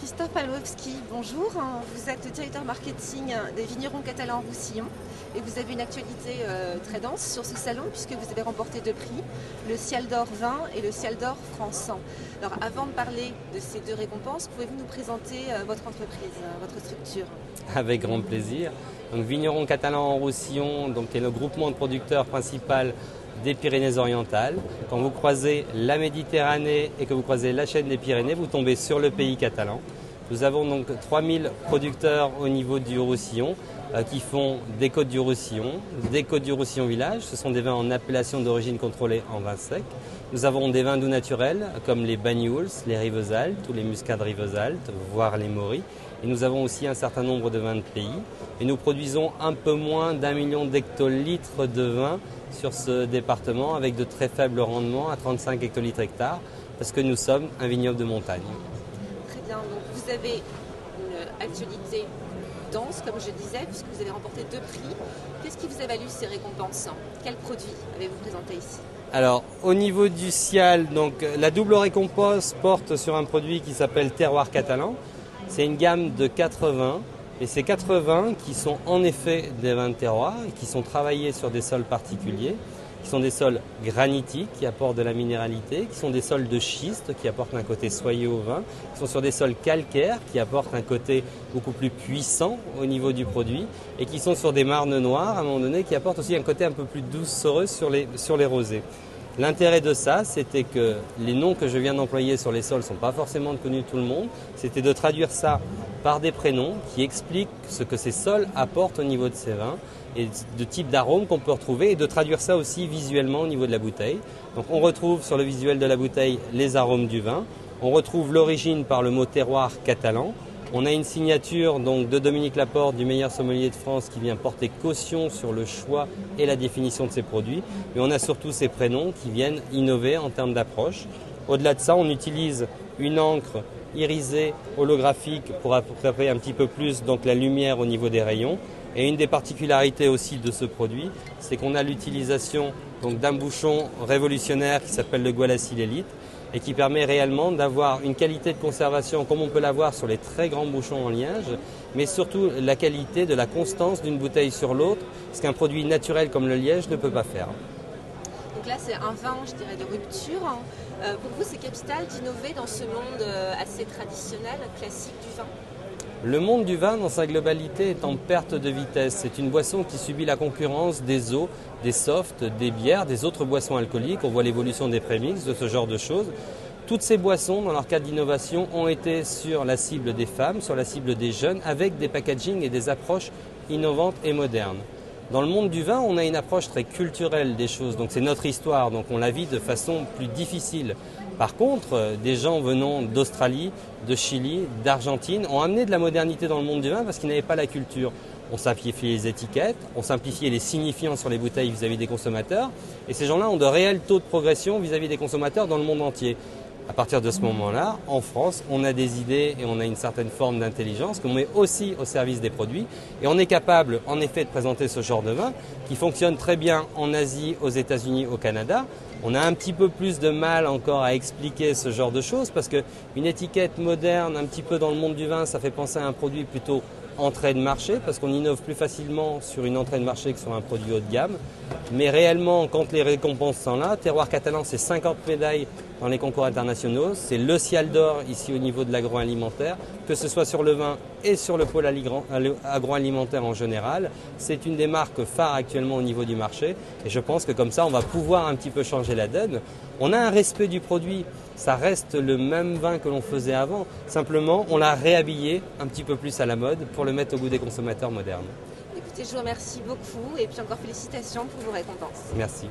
Christophe Palmowski, bonjour. Vous êtes directeur marketing des Vignerons Catalans Roussillon et vous avez une actualité très dense sur ce salon puisque vous avez remporté deux prix, le Cial d'Or vin et le Cial d'Or France. Alors avant de parler de ces deux récompenses, pouvez-vous nous présenter votre entreprise, votre structure? Avec grand plaisir. Donc, Vignerons Catalans Roussillon est le groupement de producteurs principal des Pyrénées-Orientales. Quand vous croisez la Méditerranée et que vous croisez la chaîne des Pyrénées, vous tombez sur le pays catalan. Nous avons donc 3000 producteurs au niveau du Roussillon qui font des Côtes du Roussillon, des Côtes du Roussillon Village. Ce sont des vins en appellation d'origine contrôlée en vin sec. Nous avons des vins doux naturels comme les Banyuls, les Rivesaltes ou les Muscades Rivesaltes, voire les Moris. Et nous avons aussi un certain nombre de vins de pays. Et nous produisons un peu moins d'1 million d'hectolitres de vin sur ce département avec de très faibles rendements à 35 hectolitres hectares parce que nous sommes un vignoble de montagne. Très bien, donc vous avez une actualité dense, comme je disais, puisque vous avez remporté deux prix. Qu'est-ce qui vous a valu ces récompenses? Quels produits avez-vous présenté ici? Alors, au niveau du Cial, la double récompense porte sur un produit qui s'appelle Terroir Catalan. C'est une gamme de 4 vins. Et ces 4 vins qui sont en effet des vins de terroir et qui sont travaillés sur des sols particuliers, qui sont des sols granitiques qui apportent de la minéralité, qui sont des sols de schiste qui apportent un côté soyeux au vin, qui sont sur des sols calcaires qui apportent un côté beaucoup plus puissant au niveau du produit et qui sont sur des marnes noires à un moment donné qui apportent aussi un côté un peu plus doucereux sur les rosés. L'intérêt de ça, c'était que les noms que je viens d'employer sur les sols ne sont pas forcément connus de tout le monde. C'était de traduire ça par des prénoms qui expliquent ce que ces sols apportent au niveau de ces vins et de type d'arômes qu'on peut retrouver et de traduire ça aussi visuellement au niveau de la bouteille. Donc on retrouve sur le visuel de la bouteille les arômes du vin. On retrouve l'origine par le mot terroir catalan. On a une signature de Dominique Laporte, du meilleur sommelier de France, qui vient porter caution sur le choix et la définition de ces produits. Mais on a surtout ces prénoms qui viennent innover en termes d'approche. Au-delà de ça, on utilise une encre irisée holographique pour attraper un petit peu plus la lumière au niveau des rayons. Et une des particularités aussi de ce produit, c'est qu'on a l'utilisation d'un bouchon révolutionnaire qui s'appelle le Gualacil Elite, et qui permet réellement d'avoir une qualité de conservation comme on peut l'avoir sur les très grands bouchons en liège, mais surtout la qualité de la constance d'une bouteille sur l'autre, ce qu'un produit naturel comme le liège ne peut pas faire. Donc là, c'est un vin, je dirais, de rupture. Pour vous, c'est capital d'innover dans ce monde assez traditionnel, classique du vin? Le monde du vin, dans sa globalité, est en perte de vitesse. C'est une boisson qui subit la concurrence des eaux, des softs, des bières, des autres boissons alcooliques. On voit l'évolution des prémix, de ce genre de choses. Toutes ces boissons, dans leur cadre d'innovation, ont été sur la cible des femmes, sur la cible des jeunes, avec des packagings et des approches innovantes et modernes. Dans le monde du vin, on a une approche très culturelle des choses, donc c'est notre histoire, donc on la vit de façon plus difficile. Par contre, des gens venant d'Australie, de Chili, d'Argentine ont amené de la modernité dans le monde du vin parce qu'ils n'avaient pas la culture. On simplifiait les étiquettes, on simplifiait les signifiants sur les bouteilles vis-à-vis des consommateurs et ces gens-là ont de réels taux de progression vis-à-vis des consommateurs dans le monde entier. À partir de ce moment-là, en France, on a des idées et on a une certaine forme d'intelligence qu'on met aussi au service des produits. Et on est capable, en effet, de présenter ce genre de vin qui fonctionne très bien en Asie, aux États-Unis, au Canada. On a un petit peu plus de mal encore à expliquer ce genre de choses parce qu'une étiquette moderne, un petit peu dans le monde du vin, ça fait penser à un produit plutôt entrée de marché parce qu'on innove plus facilement sur une entrée de marché que sur un produit haut de gamme. Mais réellement, quand les récompenses sont là, Terroir Catalan, c'est 50 médailles dans les concours internationaux. C'est le Cial d'Or ici au niveau de l'agroalimentaire, que ce soit sur le vin et sur le pôle agroalimentaire en général. C'est une des marques phares actuellement au niveau du marché et je pense que comme ça, on va pouvoir un petit peu changer la donne. On a un respect du produit, ça reste le même vin que l'on faisait avant. Simplement, on l'a réhabillé un petit peu plus à la mode pour le mettre au goût des consommateurs modernes. Écoutez, je vous remercie beaucoup et puis encore félicitations pour vos récompenses. Merci.